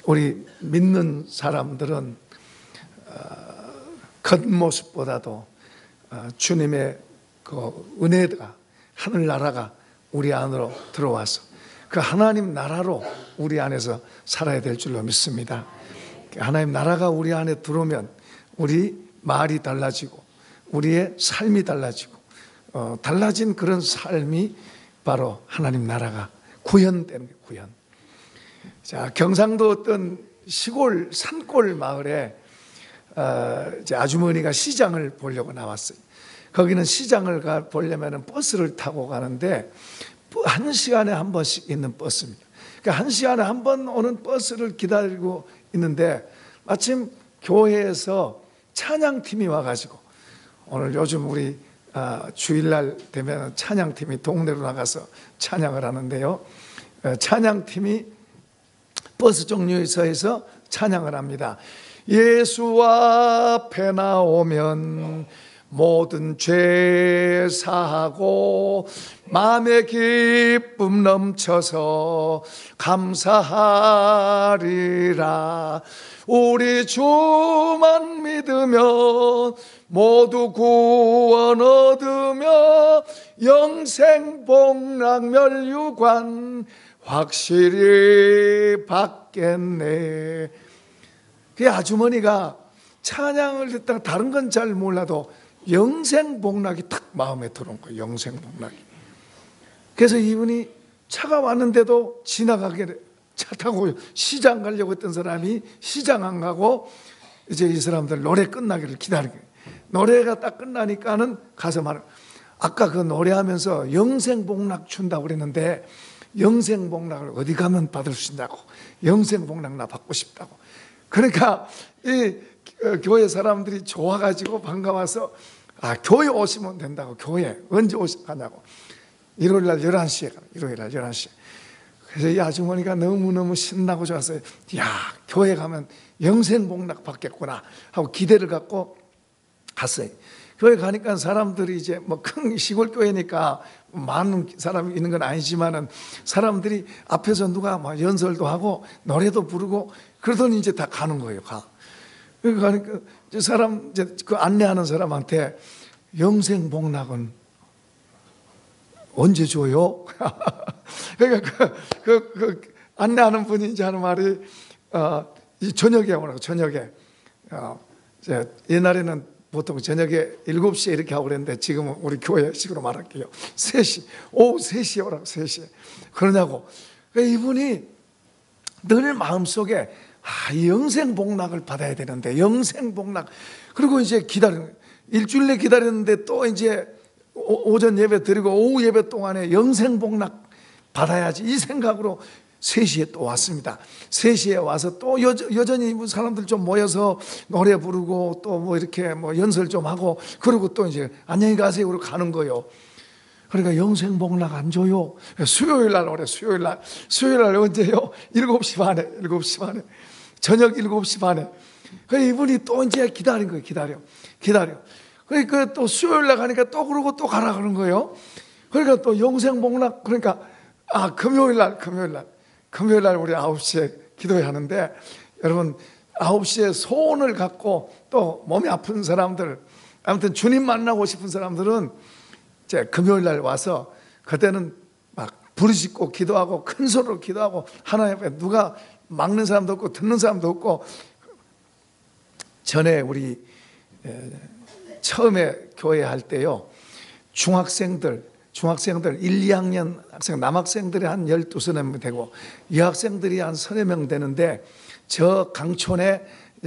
우리 믿는 사람들은 겉모습보다도 주님의 그 은혜가, 하늘나라가 우리 안으로 들어와서 그 하나님 나라로 우리 안에서 살아야 될 줄로 믿습니다. 하나님 나라가 우리 안에 들어오면 우리 말이 달라지고 우리의 삶이 달라지고 달라진 그런 삶이 바로 하나님 나라가 구현되는 거예요. 구현. 자, 경상도 어떤 시골 산골 마을에 아주머니가 시장을 보려고 나왔어요. 거기는 시장을 보려면 버스를 타고 가는데 1시간에 한 번씩 있는 버스입니다. 그러니까 1시간에 한 번 오는 버스를 기다리고 있는데 마침 교회에서 찬양팀이 와가지고, 오늘 요즘 우리 주일날 되면 찬양팀이 동네로 나가서 찬양을 하는데요, 찬양팀이 버스 종료소에서 찬양을 합니다. 예수 앞에 나오면 모든 죄 사하고 마음의 기쁨 넘쳐서 감사하리라. 우리 주만 믿으면 모두 구원 얻으며 영생 복락 멸류관 확실히 받겠네. 그 아주머니가 찬양을 듣다가 다른 건 잘 몰라도 영생 복락이 딱 마음에 들어온 거예요. 영생 복락이. 그래서 이분이 차가 왔는데도 지나가게, 차 타고 시장 가려고 했던 사람이 시장 안 가고 이제 이 사람들 노래 끝나기를 기다리고, 노래가 딱 끝나니까는 가서 말해요. 아까 그 노래하면서 영생 복락 준다고 그랬는데 영생 복락을 어디 가면 받을 수 있냐고, 영생 복락 나 받고 싶다고. 그러니까 이 교회 사람들이 좋아가지고 반가워서 교회 오시면 된다고. 교회 언제 가냐고. 일요일날 11시에 가요. 일요일날 11시에. 그래서 이 아주머니가 너무너무 신나고 좋았어요. 야, 교회 가면 영생 복락 받겠구나 하고 기대를 갖고 갔어요. 교회 가니까 사람들이 이제 뭐 큰 시골 교회니까 많은 사람이 있는 건 아니지만은 사람들이 앞에서 누가 막 연설도 하고 노래도 부르고 그러더니 이제 다 가는 거예요. 그러니까 이제 이제 그 안내하는 사람한테 영생 복락은 언제 줘요? 그러니까 그 안내하는 분이 이제 하는 말이 이 저녁에 오라고. 저녁에 옛날에는 보통 저녁에 7시에 이렇게 하고 그랬는데 지금은 우리 교회식으로 말할게요. 3시, 오후 3시에 오라고. 3시에. 그러냐고. 그러니까 이분이 늘 마음속에 이 영생 복락을 받아야 되는데, 영생 복락. 그리고 이제 기다리는, 일주일 내 기다렸는데 또 이제 오전 예배 드리고 오후 예배 동안에 영생 복락 받아야지, 이 생각으로 3시에 또 왔습니다. 3시에 와서 또 여전히 사람들 좀 모여서 노래 부르고 또 뭐 이렇게 뭐 연설 좀 하고, 그리고 또 이제 안녕히 가세요 그러고 가는 거예요. 그러니까 영생 복락 안 줘요. 수요일 날 오래. 수요일 날 언제요? 7시 반에. 7시 반에. 저녁 7시 반에. 그러니까 이분이 또 이제 기다린 거예요. 기다려. 그러니까 또 수요일 날 가니까 또 그러고 또 가라 그런 거예요. 그러니까 또 영생 복락, 그러니까 금요일 날 우리 9시에 기도회 하는데, 여러분 9시에 소원을 갖고 또 몸이 아픈 사람들, 아무튼 주님 만나고 싶은 사람들은 이제 금요일 날 와서, 그때는 막 부르짖고 기도하고 큰 소리로 기도하고, 하나님 앞에 누가 막는 사람도 없고 듣는 사람도 없고. 전에 우리 처음에 교회 할 때요, 중학생들 1, 2학년 학생, 남학생들이 한 12서너 명 되고 여학생들이 한 서너 명 되는데, 저 강촌에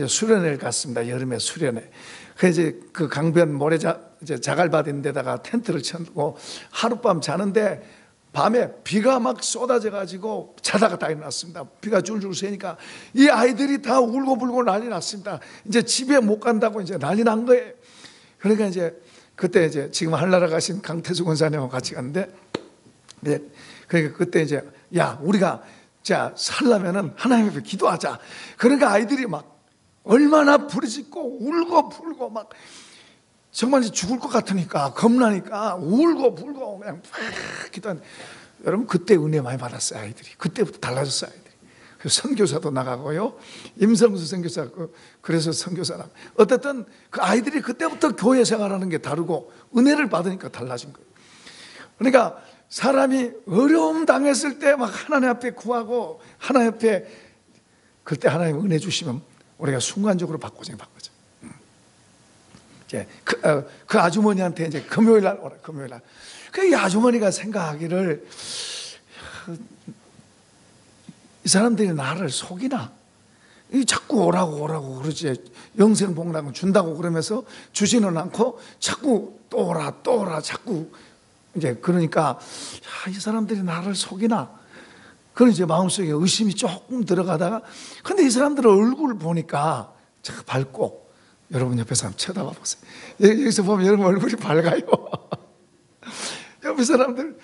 수련회를 갔습니다. 여름에 수련회. 그래서 이제 그 강변 모래 자갈밭인 데다가 텐트를 쳐놓고 하룻밤 자는데, 밤에 비가 막 쏟아져 가지고 자다가 다 일어났습니다. 비가 줄줄 새니까 이 아이들이 다 울고불고 난리 났습니다. 이제 집에 못 간다고 이제 난리 난 거예요. 그러니까 이제 그때 이제 지금 한나라 가신 강태수 권사님하고 같이 갔는데, 그러니까 그때 이제 우리가 살려면은 하나님 앞에 기도하자. 그러니까 아이들이 막 얼마나 부르짖고 울고 불고 막 정말 죽을 것 같으니까, 겁나니까 울고 불고 그냥 막 기도하는데, 여러분 그때 은혜 많이 받았어요. 아이들이 그때부터 달라졌어요. 아이들이 선교사도 나가고요. 임성수 선교사, 그래서 선교사라. 어쨌든 그 아이들이 그때부터 교회 생활하는 게 다르고 은혜를 받으니까 달라진 거예요. 그러니까 사람이 어려움 당했을 때 막 하나님 앞에 구하고 하나님 앞에 그때 하나님 은혜 주시면 우리가 순간적으로 바꿔져. 이제 그 아주머니한테 이제 금요일 날 오라, 금요일 날. 그 아주머니가 생각하기를 이 사람들이 나를 속이나? 자꾸 오라고 그러지. 영생복락은 준다고 그러면서 주지는 않고 자꾸 또 오라 자꾸 이제 그러니까 이 사람들이 나를 속이나? 그런 이제 마음속에 의심이 조금 들어가다가 근데 이 사람들 얼굴을 보니까 참 밝고 여러분 옆에 사람 쳐다봐 보세요. 여기서 보면 여러분 얼굴이 밝아요. 옆에 사람들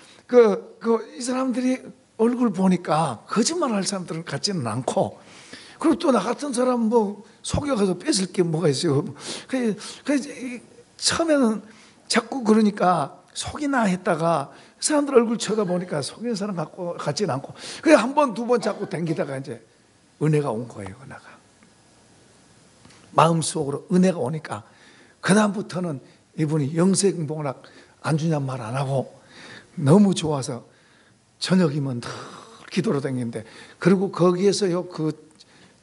이 사람들이 얼굴 보니까 거짓말할 사람들은 같지는 않고 그리고 또 나 같은 사람 뭐 속여가서 뺏을 게 뭐가 있어요. 그 처음에는 자꾸 그러니까 속이나 했다가 사람들 얼굴 쳐다보니까 속이는 사람 같지는 않고 그래 한 번 두 번 자꾸 당기다가 이제 은혜가 온 거예요. 은혜가 마음속으로 은혜가 오니까 그 다음부터는 이분이 영생복락 안 주냔 말 안 하고 너무 좋아서 저녁이면 늘 기도로 다니는데 그리고 거기에서요 그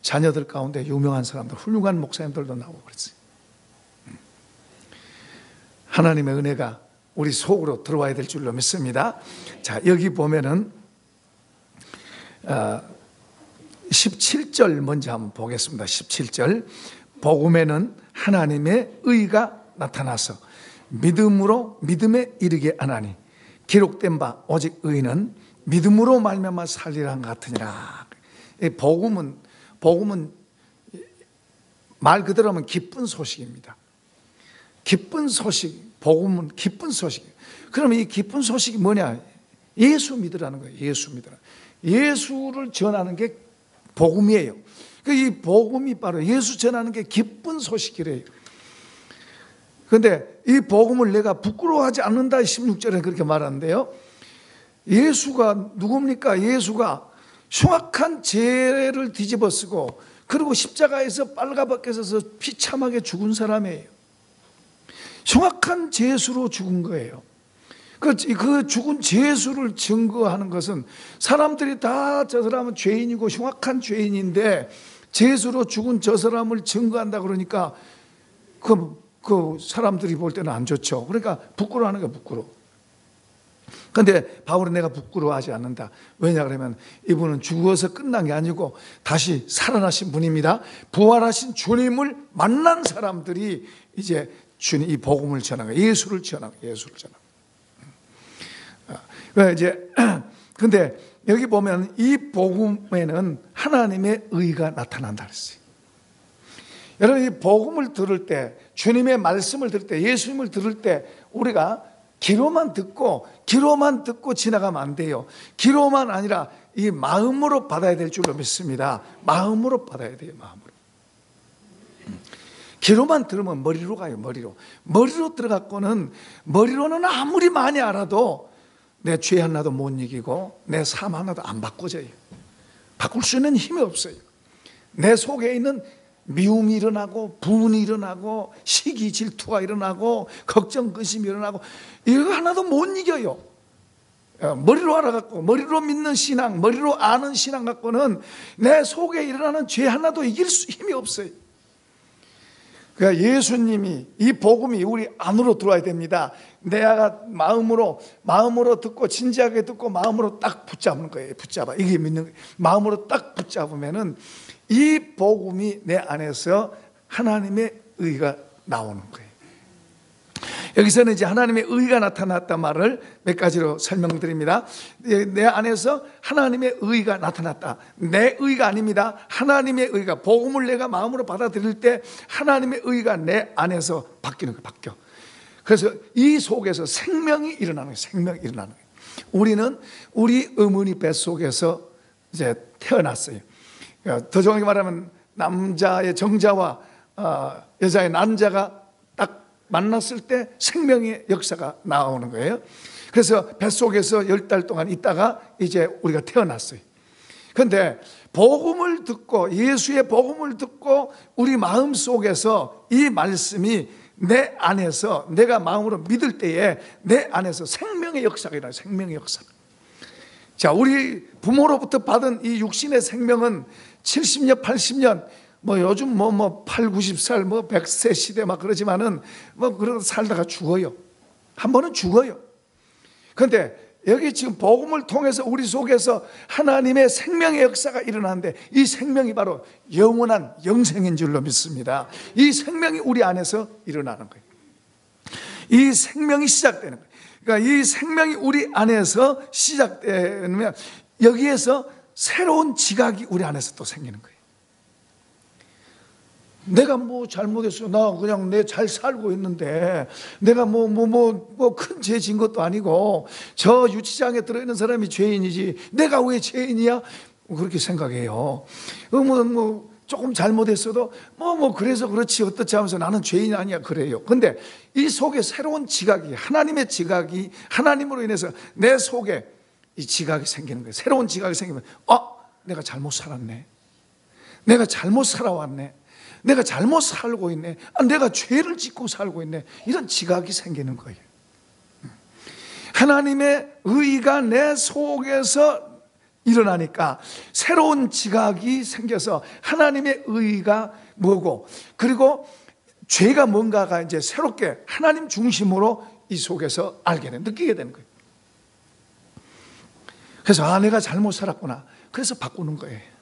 자녀들 가운데 유명한 사람들 훌륭한 목사님들도 나오고 그랬어요. 하나님의 은혜가 우리 속으로 들어와야 될 줄로 믿습니다. 자, 여기 보면은 17절 먼저 한번 보겠습니다. 17절 복음에는 하나님의 의가 나타나서 믿음에 이르게 하나니 기록된 바 오직 의는 믿음으로 말미암아 살리라 한 것 같으니라. 복음은 말 그대로 하면 기쁜 소식입니다. 기쁜 소식, 복음은 기쁜 소식. 그러면 이 기쁜 소식이 뭐냐? 예수 믿으라는 거예요. 예수 믿으라. 예수를 전하는 게 복음이에요. 이 복음이 바로 예수 전하는 게 기쁜 소식이래요. 그런데 이 복음을 내가 부끄러워하지 않는다 16절에 그렇게 말하는데요. 예수가 누굽니까? 예수가 흉악한 죄를 뒤집어쓰고 그리고 십자가에서 빨가벗겨서 비참하게 죽은 사람이에요. 흉악한 죄수로 죽은 거예요. 그 죽은 죄수를 증거하는 것은 사람들이 다 저 사람은 죄인이고 흉악한 죄인인데 죄수로 죽은 저 사람을 증거한다 그러니까 그 사람들이 볼 때는 안 좋죠. 그러니까 부끄러워하는 거야, 부끄러워. 그런데 바울은 내가 부끄러워하지 않는다. 왜냐 그러면 이분은 죽어서 끝난 게 아니고 다시 살아나신 분입니다. 부활하신 주님을 만난 사람들이 이제 주님 이 복음을 전하는 거예요. 예수를 전하는 거예요. 이제 근데 여기 보면 이 복음에는 하나님의 의가 나타난다 그랬어요. 여러분 이 복음을 들을 때 주님의 말씀을 들을 때 예수님을 들을 때 우리가 귀로만 듣고 지나가면 안 돼요. 귀로만 아니라 이 마음으로 받아야 될 줄로 믿습니다. 마음으로 받아야 돼요. 마음으로. 귀로만 들으면 머리로 가요. 머리로 들어갔고는 머리로는 아무리 많이 알아도 내 죄 하나도 못 이기고 내 삶 하나도 안 바꿔져요. 바꿀 수 있는 힘이 없어요. 내 속에 있는 미움이 일어나고 분이 일어나고 시기 질투가 일어나고 걱정 근심이 일어나고 이거 하나도 못 이겨요. 머리로 알아갖고 머리로 믿는 신앙 머리로 아는 신앙 갖고는 내 속에 일어나는 죄 하나도 이길 힘이 없어요. 그러니까 예수님이 이 복음이 우리 안으로 들어와야 됩니다. 내가 마음으로 듣고 진지하게 듣고 마음으로 딱 붙잡는 거예요. 붙잡아 이게 믿는 거예요. 마음으로 딱 붙잡으면은 이 복음이 내 안에서 하나님의 의가 나오는 거예요. 여기서는 이제 하나님의 의가 나타났단 말을 몇 가지로 설명드립니다. 내 안에서 하나님의 의가 나타났다. 내 의가 아닙니다. 하나님의 의가 복음을 내가 마음으로 받아들일 때 하나님의 의가 내 안에서 바뀌는 거예요. 바뀌어. 그래서 이 속에서 생명이 일어나는 거예요. 우리는 우리 어머니 뱃속에서 이제 태어났어요. 더 정확히 말하면 남자의 정자와 여자의 난자가 딱 만났을 때 생명의 역사가 나오는 거예요. 그래서 뱃속에서 10달 동안 있다가 이제 우리가 태어났어요. 그런데 복음을 듣고 예수의 복음을 듣고 우리 마음 속에서 이 말씀이 내 안에서 내가 마음으로 믿을 때에 내 안에서 생명의 역사가 일어나요. 생명의 역사. 자, 우리 부모로부터 받은 이 육신의 생명은 70년, 80년, 뭐 요즘 8, 90살, 100세 시대 막 그러지만은 그러다 살다가 죽어요. 한 번은 죽어요. 그런데 여기 지금 복음을 통해서 우리 속에서 하나님의 생명의 역사가 일어나는데 이 생명이 바로 영원한 영생인 줄로 믿습니다. 이 생명이 우리 안에서 일어나는 거예요. 이 생명이 시작되는 거예요. 그러니까 이 생명이 우리 안에서 시작되면 여기에서 새로운 지각이 우리 안에서 또 생기는 거예요. 내가 뭐 잘못했어. 나 그냥 내 잘 살고 있는데 내가 큰 죄 진 것도 아니고 저 유치장에 들어있는 사람이 죄인이지 내가 왜 죄인이야? 그렇게 생각해요. 조금 잘못했어도 그래서 그렇지 어떻지 하면서 나는 죄인 아니야 그래요. 근데 이 속에 새로운 지각이 하나님의 지각이 하나님으로 인해서 내 속에 이 지각이 생기는 거예요. 새로운 지각이 생기면 내가 잘못 살았네. 내가 잘못 살아왔네. 내가 잘못 살고 있네. 내가 죄를 짓고 살고 있네. 이런 지각이 생기는 거예요. 하나님의 의가 내 속에서 일어나니까 새로운 지각이 생겨서 하나님의 의가 뭐고 그리고 죄가 뭔가가 이제 새롭게 하나님 중심으로 이 속에서 알게 돼 느끼게 되는 거예요. 그래서 내가 잘못 살았구나. 그래서 바꾸는 거예요.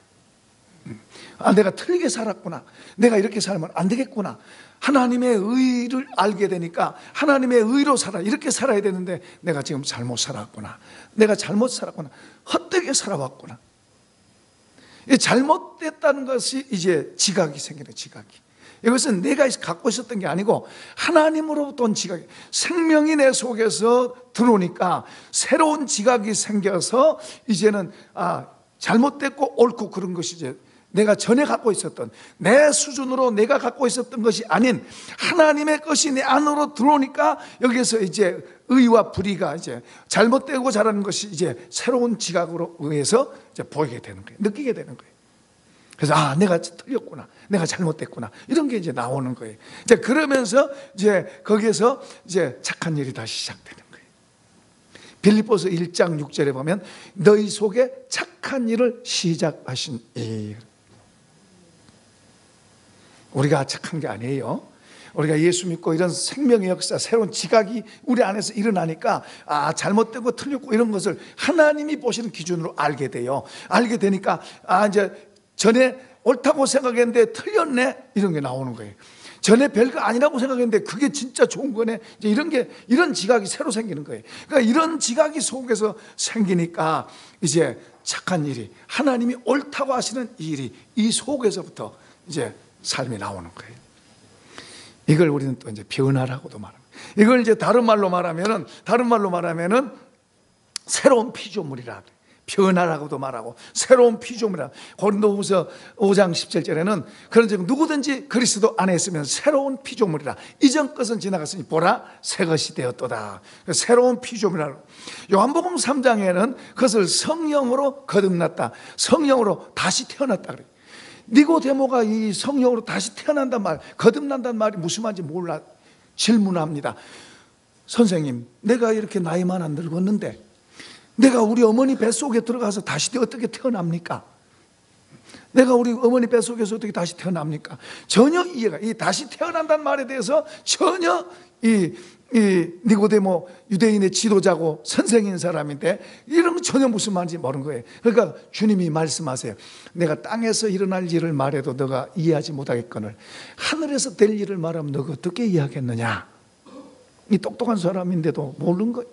내가 틀리게 살았구나. 내가 이렇게 살면 안 되겠구나. 하나님의 의를 알게 되니까 하나님의 의로 살아. 이렇게 살아야 되는데 내가 지금 잘못 살았구나. 내가 잘못 살았구나. 헛되게 살아왔구나. 잘못됐다는 것이 이제 지각이 생기는 지각이. 이것은 내가 갖고 있었던 게 아니고 하나님으로부터 온 지각이 생명이 내 속에서 들어오니까 새로운 지각이 생겨서 이제는 잘못됐고 옳고 그런 것이 이제 내가 전에 갖고 있었던 내 수준으로 내가 갖고 있었던 것이 아닌 하나님의 것이 내 안으로 들어오니까 여기에서 이제 의와 불의가 이제 잘못되고 잘하는 것이 이제 새로운 지각으로 의해서 이제 보이게 되는 거예요. 느끼게 되는 거예요. 그래서 내가 틀렸구나. 내가 잘못됐구나. 이런 게 이제 나오는 거예요. 이제 그러면서 이제 거기에서 이제 착한 일이 다시 시작되는 거예요. 빌립보서 1장 6절에 보면 너희 속에 착한 일을 시작하신 이 우리가 착한 게 아니에요. 우리가 예수 믿고 이런 생명의 역사, 새로운 지각이 우리 안에서 일어나니까 잘못되고 틀렸고 이런 것을 하나님이 보시는 기준으로 알게 돼요. 알게 되니까 이제 전에 옳다고 생각했는데 틀렸네 이런 게 나오는 거예요. 전에 별거 아니라고 생각했는데 그게 진짜 좋은 거네. 이제 이런 지각이 새로 생기는 거예요. 그러니까 이런 지각이 속에서 생기니까 이제 착한 일이 하나님이 옳다고 하시는 이 일이 이 속에서부터 이제 삶이 나오는 거예요. 이걸 우리는 또 이제 변화라고도 말합니다. 이걸 이제 다른 말로 말하면은 새로운 피조물이라 그래요. 변화라고도 말하고 새로운 피조물이라. 고린도후서 5장 17절에는 그런즉 누구든지 그리스도 안에 있으면 새로운 피조물이라. 이전 것은 지나갔으니 보라 새 것이 되었도다. 새로운 피조물이라. 요한복음 3장에는 그것을 성령으로 거듭났다. 성령으로 다시 태어났다 그래요. 니고데모가 이 성령으로 다시 태어난단 말, 거듭난단 말이 무슨 말인지 몰라 질문합니다. 선생님, 내가 이렇게 나이만 안 늙었는데 내가 우리 어머니 뱃속에 들어가서 다시 어떻게 태어납니까? 내가 우리 어머니 뱃속에서 어떻게 다시 태어납니까? 전혀 이해가, 이 다시 태어난다는 말에 대해서 전혀 이 니고데모 유대인의 지도자고 선생인 사람인데 이런 거 전혀 무슨 말인지 모르는 거예요. 그러니까 주님이 말씀하세요. 내가 땅에서 일어날 일을 말해도 너가 이해하지 못하겠거늘 하늘에서 될 일을 말하면 너가 어떻게 이해하겠느냐. 이 똑똑한 사람인데도 모르는 거예요.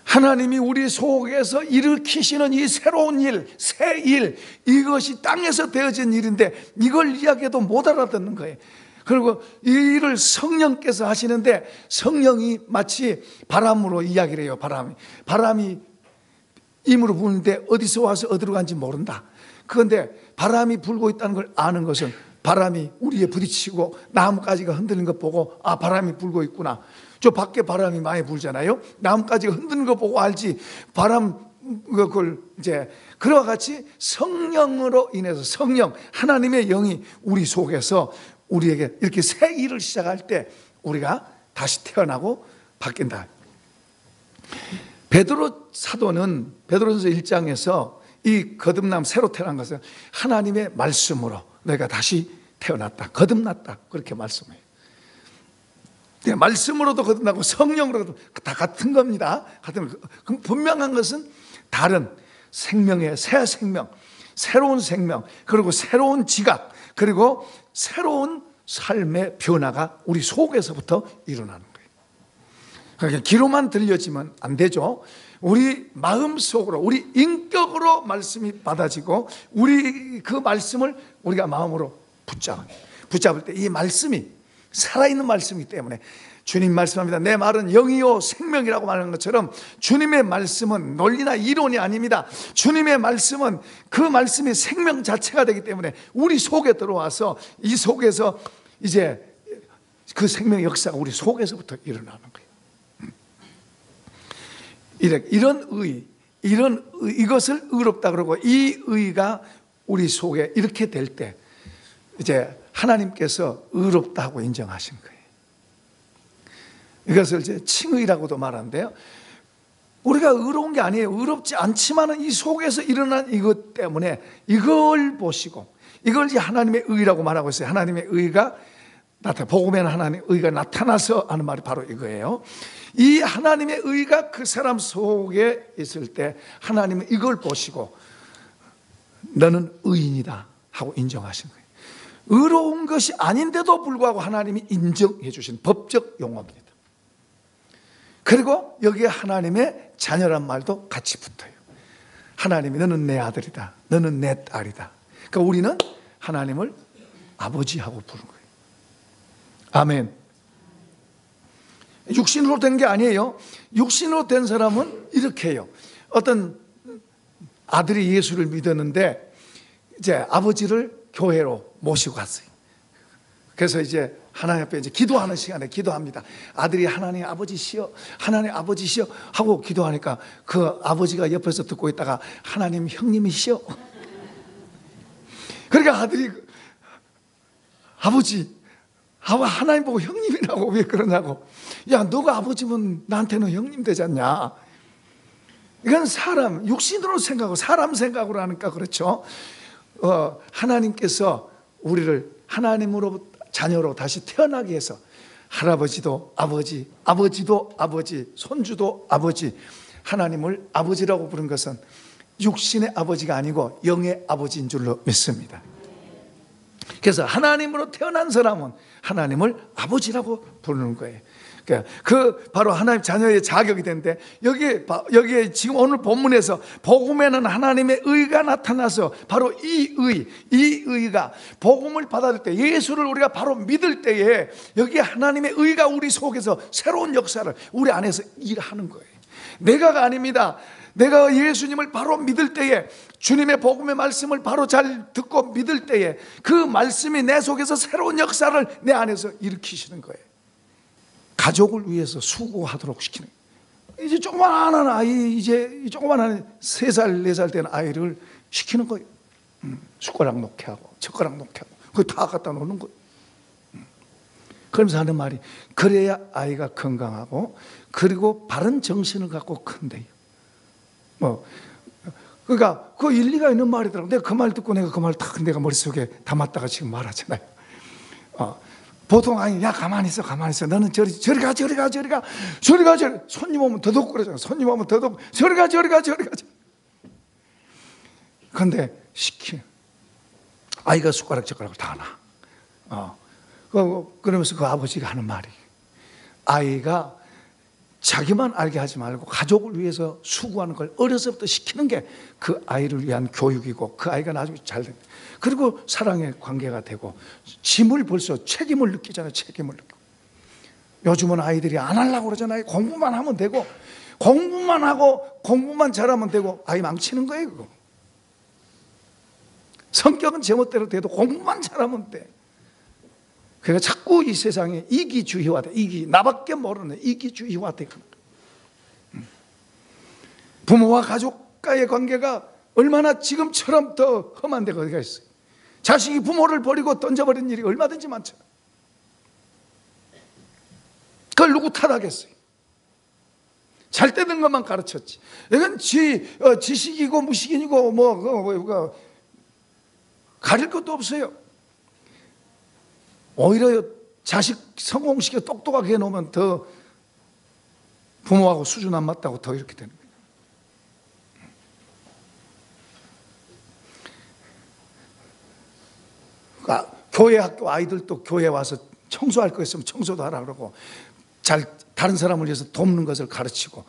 하나님이 우리 속에서 일으키시는 이 새로운 일, 새 일, 이것이 땅에서 되어진 일인데 이걸 이야기해도 못 알아듣는 거예요. 그리고 이 일을 성령께서 하시는데 성령이 마치 바람으로 이야기를 해요. 바람이 임으로 부는데 어디서 와서 어디로 간지 모른다. 그런데 바람이 불고 있다는 걸 아는 것은 바람이 우리에 부딪히고 나뭇가지가 흔들리는 것 보고 바람이 불고 있구나. 저 밖에 바람이 많이 불잖아요. 나뭇가지가 흔드는 거 보고 알지. 바람 그걸 이제 그와 같이 성령으로 인해서 성령 하나님의 영이 우리 속에서 우리에게 이렇게 새 일을 시작할 때 우리가 다시 태어나고 바뀐다. 베드로 사도는 베드로전서 1장에서 이 거듭남 새로 태어난 것은 하나님의 말씀으로 내가 다시 태어났다, 거듭났다 그렇게 말씀해요. 말씀으로도 거듭나고 성령으로도 다 같은 겁니다. 그럼 분명한 것은 다른 생명의 새 생명, 새로운 생명, 그리고 새로운 지각, 그리고 새로운 삶의 변화가 우리 속에서부터 일어나는 거예요. 그러니까 귀로만 들려지면 안 되죠. 우리 마음속으로, 우리 인격으로 말씀이 받아지고 우리 그 말씀을 우리가 마음으로 붙잡을 때 이 말씀이 살아있는 말씀이기 때문에 주님 말씀합니다. 내 말은 영이요 생명이라고 말하는 것처럼 주님의 말씀은 논리나 이론이 아닙니다. 주님의 말씀은 그 말씀이 생명 자체가 되기 때문에 우리 속에 들어와서 이 속에서 이제 그 생명의 역사가 우리 속에서부터 일어나는 거예요. 이것을 의롭다 그러고 이 의가 우리 속에 이렇게 될 때 이제 하나님께서 의롭다고 인정하신 거예요. 이것을 이제 칭의라고도 말하는데요. 우리가 의로운 게 아니에요. 의롭지 않지만은 이 속에서 일어난 이것 때문에 이걸 보시고 이걸 이제 하나님의 의라고 말하고 있어요. 하나님의 의가 복음에는 하나님의 의가 나타나서 하는 말이 바로 이거예요. 이 하나님의 의가 그 사람 속에 있을 때 하나님은 이걸 보시고 너는 의인이다 하고 인정하신 거예요. 의로운 것이 아닌데도 불구하고 하나님이 인정해 주신 법적 용어입니다. 그리고 여기에 하나님의 자녀란 말도 같이 붙어요. 하나님이 너는 내 아들이다, 너는 내 딸이다. 그러니까 우리는 하나님을 아버지하고 부르는 거예요. 아멘. 육신으로 된 게 아니에요. 육신으로 된 사람은 이렇게 해요. 어떤 아들이 예수를 믿었는데 이제 아버지를 교회로 모시고 갔어요. 그래서 이제 하나님 앞에 이제 기도하는 시간에 기도합니다. 아들이 하나님 아버지시여, 하나님 아버지시여 하고 기도하니까 그 아버지가 옆에서 듣고 있다가 하나님 형님이시여. 그러니까 아들이 아버지, 하나님 보고 형님이라고 왜 그러냐고. 야, 너가 아버지면 나한테는 형님 되지 않냐. 이건 사람, 육신으로 생각하고 사람 생각으로 하니까 그렇죠. 하나님께서 우리를 하나님으로 자녀로 다시 태어나게 해서 할아버지도 아버지, 아버지도 아버지, 손주도 아버지, 하나님을 아버지라고 부른 것은 육신의 아버지가 아니고 영의 아버지인 줄로 믿습니다. 그래서 하나님으로 태어난 사람은 하나님을 아버지라고 부르는 거예요. 그 바로 하나님 자녀의 자격이 되는데 여기에 지금 오늘 본문에서 복음에는 하나님의 의가 나타나서 바로 이 의가 복음을 받아들 때 예수를 우리가 바로 믿을 때에 여기에 하나님의 의가 우리 속에서 새로운 역사를 우리 안에서 일하는 거예요. 내가가 아닙니다. 내가 예수님을 바로 믿을 때에 주님의 복음의 말씀을 바로 잘 듣고 믿을 때에 그 말씀이 내 속에서 새로운 역사를 내 안에서 일으키시는 거예요. 가족을 위해서 수고하도록 시키는 거예요. 이제 조그만한 아이, 이제 조그만한 3살, 4살 된 아이를 시키는 거예요. 숟가락 놓게 하고 젓가락 놓게 하고 그거 다 갖다 놓는 거예요. 그러면서 하는 말이 그래야 아이가 건강하고 그리고 바른 정신을 갖고 큰대요. 그러니까 그 일리가 있는 말이더라고. 내가 그 말 듣고 내가 그 말 딱 내가 머릿속에 담았다가 지금 말하잖아요. 보통 아니 야 가만히 있어 너는 저리 가 손님 오면 더덕 그러잖아. 손님 오면 더덕 저리 가 그런데 시키 아이가 숟가락 젓가락을 다 놔. 그러면서 그 아버지가 하는 말이 아이가 자기만 알게 하지 말고 가족을 위해서 수고하는 걸 어려서부터 시키는 게 그 아이를 위한 교육이고 그 아이가 나중에 잘 됩니다. 그리고 사랑의 관계가 되고 짐을 벌써 책임을 느끼잖아요. 책임을 느끼고. 요즘은 아이들이 안 하려고 그러잖아요. 공부만 하면 되고 공부만 하고 공부만 잘하면 되고 아이 망치는 거예요. 그거. 성격은 제멋대로 돼도 공부만 잘하면 돼. 그러니까 자꾸 이 세상에 이기주의화돼. 나밖에 모르는 이기주의화돼. 부모와 가족과 자식과의 관계가 얼마나 지금처럼 더 험한 데가 어디가 있어요. 자식이 부모를 버리고 던져버린 일이 얼마든지 많잖아요. 그걸 누구 탓하겠어요? 잘 되는 것만 가르쳤지. 이건 지식이고 무식인이고 가릴 것도 없어요. 오히려 자식 성공시켜 똑똑하게 해놓으면 더 부모하고 수준 안 맞다고 더 이렇게 되는 거예요. 그러니까 교회 학교 아이들도 교회 와서 청소할 거 있으면 청소도 하라 그러고 다른 사람을 위해서 돕는 것을 가르치고.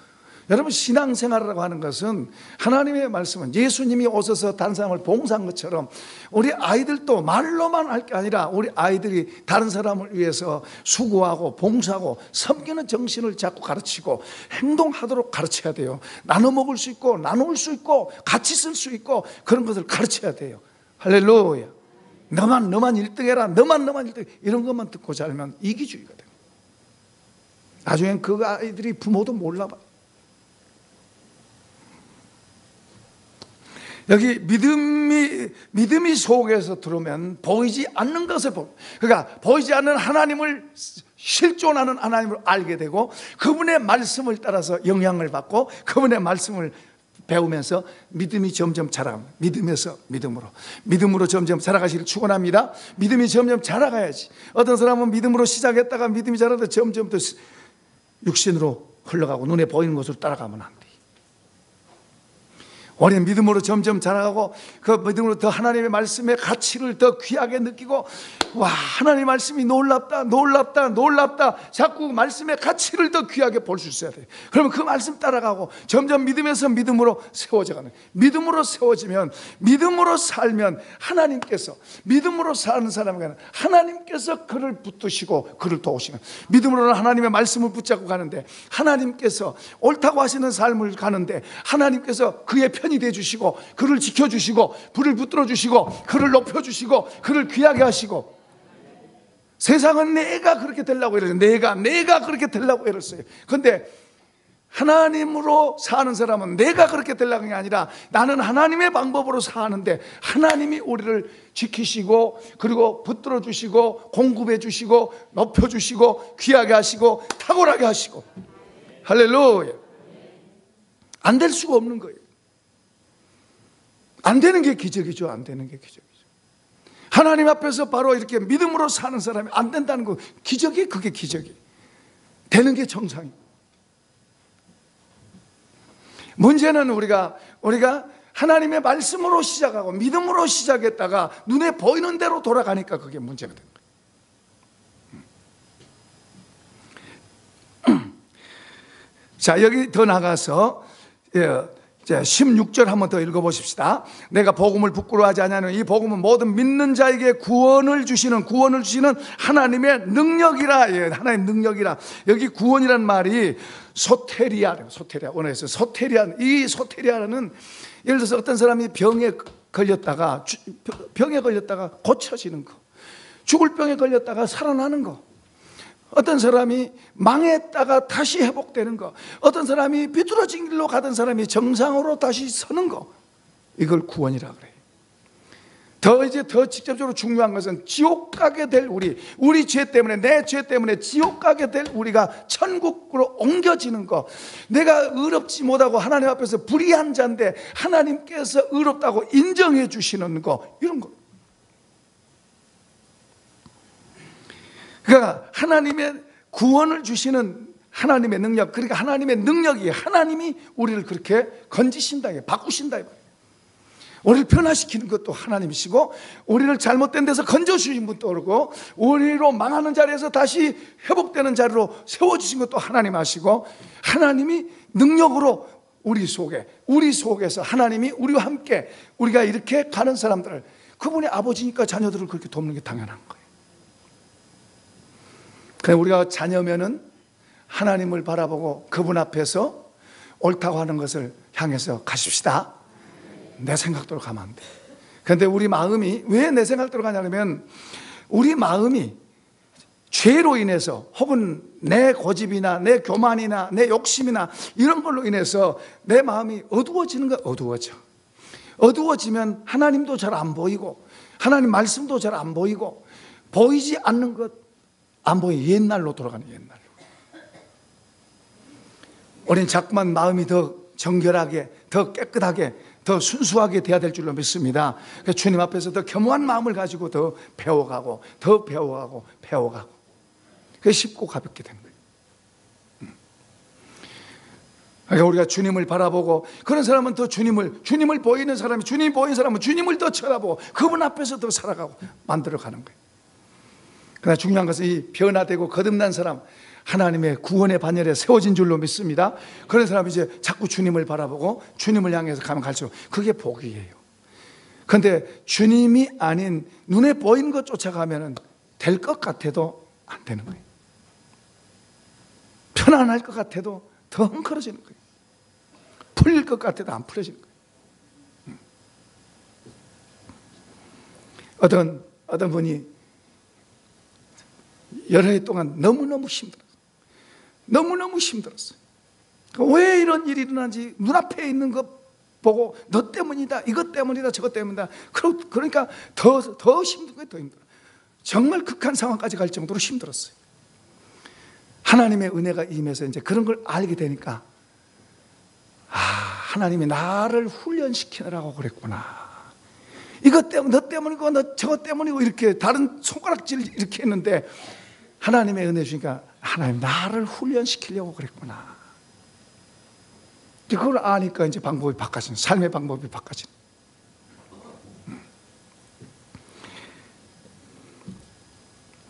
여러분, 신앙생활이라고 하는 것은 하나님의 말씀은 예수님이 오셔서 다른 사람을 봉사한 것처럼 우리 아이들도 말로만 할 게 아니라 우리 아이들이 다른 사람을 위해서 수고하고 봉사하고 섬기는 정신을 자꾸 가르치고 행동하도록 가르쳐야 돼요. 나눠 먹을 수 있고 나눌 수 있고 같이 쓸 수 있고 그런 것을 가르쳐야 돼요. 할렐루야. 너만 1등 해라. 너만 1등 이런 것만 듣고 살면 이기주의가 돼요. 나중엔 그 아이들이 부모도 몰라봐요. 여기 믿음이 속에서 들어오면 보이지 않는 것을 그러니까 보이지 않는 하나님을, 실존하는 하나님을 알게 되고 그분의 말씀을 따라서 영향을 받고 그분의 말씀을 배우면서 믿음이 점점 자라갑니다. 믿음에서 믿음으로 점점 자라가시길 축원합니다. 믿음이 점점 자라가야지. 어떤 사람은 믿음으로 시작했다가 믿음이 자라다 점점 더 육신으로 흘러가고 눈에 보이는 것으로 따라가면 안 돼. 우리는 믿음으로 점점 자라가고 그 믿음으로 더 하나님의 말씀의 가치를 더 귀하게 느끼고, 와, 하나님의 말씀이 놀랍다 자꾸 말씀의 가치를 더 귀하게 볼 수 있어야 돼요. 그러면 그 말씀 따라가고 점점 믿음에서 믿음으로 세워져가는, 믿음으로 세워지면, 믿음으로 살면 하나님께서, 믿음으로 사는 사람에게는 하나님께서 그를 붙드시고 그를 도우시는, 믿음으로는 하나님의 말씀을 붙잡고 가는데 하나님께서 옳다고 하시는 삶을 가는데 하나님께서 그의 편이 되어주시고 그를 지켜주시고 불을 붙들어 주시고 그를 높여주시고 그를 귀하게 하시고. 세상은 내가 그렇게 되려고 이러죠. 내가 그렇게 되려고 이랬어요. 그런데 하나님으로 사는 사람은 내가 그렇게 되려고 한 게 아니라 나는 하나님의 방법으로 사는데 하나님이 우리를 지키시고 그리고 붙들어 주시고 공급해 주시고 높여 주시고 귀하게 하시고 탁월하게 하시고. 할렐루야. 안 될 수가 없는 거예요. 안 되는 게 기적이죠. 안 되는 게 기적이죠. 하나님 앞에서 바로 이렇게 믿음으로 사는 사람이 안 된다는 거 기적이, 그게 기적이. 되는 게 정상이에요. 문제는 우리가 하나님의 말씀으로 시작하고 믿음으로 시작했다가 눈에 보이는 대로 돌아가니까 그게 문제가 된 거예요. 자, 여기 더 나가서 16절 한번 더 읽어보십시다. 내가 복음을 부끄러워하지 않냐는 이 복음은 모든 믿는 자에게 구원을 주시는 하나님의 능력이라. 예, 하나님의 능력이라. 여기 구원이란 말이 소테리아, 원어에서 이 소테리아는 예를 들어서 어떤 사람이 병에 걸렸다가 고쳐지는 거, 죽을 병에 걸렸다가 살아나는 거, 어떤 사람이 망했다가 다시 회복되는 거, 어떤 사람이 비뚤어진 길로 가던 사람이 정상으로 다시 서는 거, 이걸 구원이라 그래요. 더 직접적으로 중요한 것은 지옥 가게 될 우리 죄 때문에, 내 죄 때문에 지옥 가게 될 우리가 천국으로 옮겨지는 거. 내가 의롭지 못하고 하나님 앞에서 불의한 자인데 하나님께서 의롭다고 인정해 주시는 거, 이런 거. 그러니까 하나님의 구원을 주시는 하나님의 능력, 그러니까 하나님의 능력이, 하나님이 우리를 그렇게 건지신다, 바꾸신다. 우리를 변화시키는 것도 하나님이시고, 우리를 잘못된 데서 건져주신 분도 그러고, 우리로 망하는 자리에서 다시 회복되는 자리로 세워주신 것도 하나님 하시고, 하나님이 능력으로 우리 속에서 하나님이 우리와 함께, 우리가 이렇게 가는 사람들을, 그분의 아버지니까 자녀들을 그렇게 돕는 게 당연한 거예요. 그냥 우리가 자녀면은 하나님을 바라보고 그분 앞에서 옳다고 하는 것을 향해서 가십시다. 내 생각대로 가면 안 돼. 그런데 우리 마음이 왜 내 생각대로 가냐면, 우리 마음이 죄로 인해서 혹은 내 고집이나 내 교만이나 내 욕심이나 이런 걸로 인해서 내 마음이 어두워지는 거야. 어두워지면 하나님도 잘 안 보이고 하나님 말씀도 잘 안 보이고 보이지 않는 것 안 보이. 옛날로 돌아가는 옛날로. 우리는 자꾸만 마음이 더 정결하게, 더 깨끗하게, 더 순수하게 돼야 될 줄로 믿습니다. 그래서 주님 앞에서 더 겸허한 마음을 가지고 더 배워가고 그게 쉽고 가볍게 되는 거예요. 그러니까 우리가 주님을 바라보고 그런 사람은 더 주님을 보이는 사람이 주님 보이는 사람은 주님을 더 쳐다보고 그분 앞에서 더 살아가고 만들어가는 거예요. 그러나 중요한 것은 이 변화되고 거듭난 사람, 하나님의 구원의 반열에 세워진 줄로 믿습니다. 그런 사람이 이제 자꾸 주님을 바라보고 주님을 향해서 가면 갈수록 그게 복이에요. 그런데 주님이 아닌 눈에 보이는 것 쫓아가면 될 것 같아도 안 되는 거예요. 편안할 것 같아도 더 헝클어지는 거예요. 풀릴 것 같아도 안 풀어지는 거예요. 어떤 분이 여러 해 동안 너무너무 힘들었어요. 왜 이런 일이 일어나는지 눈앞에 있는 것 보고 너 때문이다, 이것 때문이다, 저것 때문이다. 그러니까 더 힘든 거예요. 더 힘들어. 정말 극한 상황까지 갈 정도로 힘들었어요. 하나님의 은혜가 임해서 이제 그런 걸 알게 되니까 하나님이 나를 훈련시키느라고 그랬구나. 이것 때문에 너 때문이고 너 저것 때문이고 이렇게 다른 손가락질 이렇게 했는데 하나님의 은혜 주니까 하나님 나를 훈련시키려고 그랬구나. 그걸 아니까 이제 방법이 바꿔지는, 삶의 방법이 바꿔지는.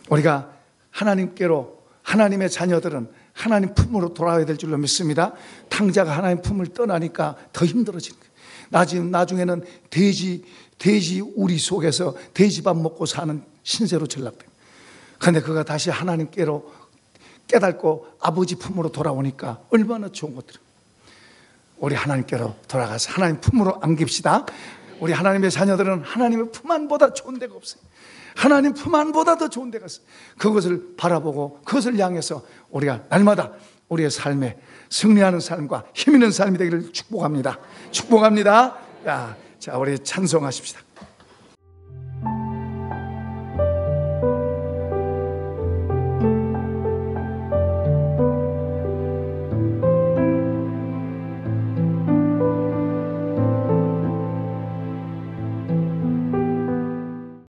우리가 하나님께로, 하나님의 자녀들은 하나님 품으로 돌아와야 될 줄로 믿습니다. 탕자가 하나님 품을 떠나니까 더 힘들어지는 거예요. 나중에는 돼지 우리 속에서 돼지밥 먹고 사는 신세로 전락돼요. 그런데 그가 다시 하나님께로 깨닫고 아버지 품으로 돌아오니까 얼마나 좋은 것들이에요. 우리 하나님께로 돌아가서 하나님 품으로 안깁시다. 우리 하나님의 자녀들은 하나님의 품 안보다 좋은 데가 없어요. 하나님 품 안보다 더 좋은 데가 있어요. 그것을 바라보고 그것을 향해서 우리가 날마다 우리의 삶에 승리하는 삶과 힘있는 삶이 되기를 축복합니다. 자, 우리 찬송하십시다.